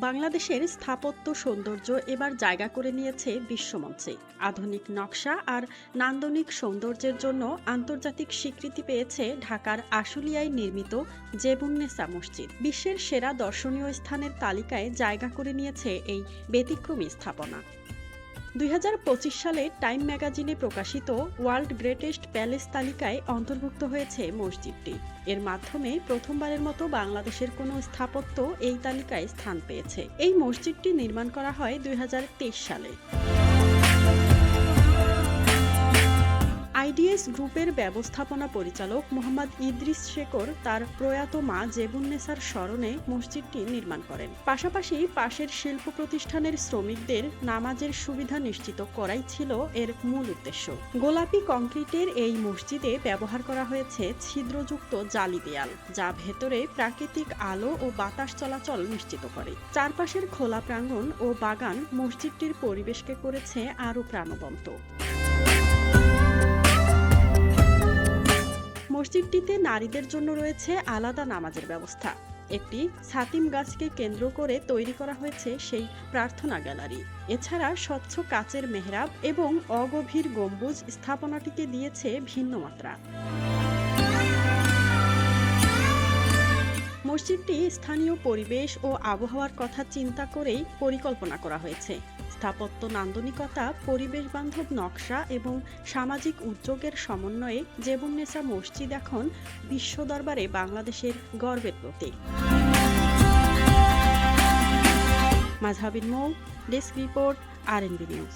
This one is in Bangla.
বাংলাদেশের স্থাপত্য সৌন্দর্য এবার জায়গা করে নিয়েছে বিশ্বমঞ্চে। আধুনিক নকশা আর নান্দনিক সৌন্দর্যের জন্য আন্তর্জাতিক স্বীকৃতি পেয়েছে ঢাকার আশুলিয়ায় নির্মিত জেবুন্নেসা মসজিদ। বিশ্বের সেরা দর্শনীয় স্থানের তালিকায় জায়গা করে নিয়েছে এই ব্যতিক্রমী স্থাপনা। ২০২৫ সালে টাইম ম্যাগাজিনে প্রকাশিত ওয়ার্ল্ড গ্রেটেস্ট প্যালেস তালিকায় অন্তর্ভুক্ত হয়েছে মসজিদটি। এর মাধ্যমে প্রথমবারের মতো বাংলাদেশের কোনো স্থাপত্য এই তালিকায় স্থান পেয়েছে। এই মসজিদটি নির্মাণ করা হয় ২০২৩ সালে। আইডিএস গ্রুপের ব্যবস্থাপনা পরিচালক মোহাম্মদ ইদ্রিস শেকর তার প্রয়াত মা জেবুন্নেসার স্মরণে মসজিদটি নির্মাণ করেন। পাশাপাশি পাশের শিল্প প্রতিষ্ঠানের শ্রমিকদের নামাজের সুবিধা নিশ্চিত করাই ছিল এর মূল উদ্দেশ্য। গোলাপি কংক্রিটের এই মসজিদে ব্যবহার করা হয়েছে ছিদ্রযুক্ত জালি দেয়াল, যা ভেতরে প্রাকৃতিক আলো ও বাতাস চলাচল নিশ্চিত করে। চারপাশের খোলা প্রাঙ্গণ ও বাগান মসজিদটির পরিবেশকে করেছে আরও প্রাণবন্ত। মসজিদটিতে নারীদের জন্য রয়েছে আলাদা নামাজের ব্যবস্থা। একটি ছাতিম গাছকে কেন্দ্র করে তৈরি করা হয়েছে সেই প্রার্থনা গ্যালারি। এছাড়া স্বচ্ছ কাচের মেহরাব এবং অগভীর গম্বুজ স্থাপনাটিকে দিয়েছে ভিন্ন মাত্রা। মসজিদটি স্থানীয় পরিবেশ ও আবহাওয়ার কথা চিন্তা করেই পরিকল্পনা করা হয়েছে। স্থাপত্য নান্দনিকতা, পরিবেশ বান্ধব নকশা এবং সামাজিক উদ্যোগের সমন্বয়ে জেবুন্নেসা মসজিদ এখন বিশ্ব দরবারে বাংলাদেশের গর্বের প্রতীক। মাজহাবিন মৌ, ডেস্ক রিপোর্ট, RNB নিউজ।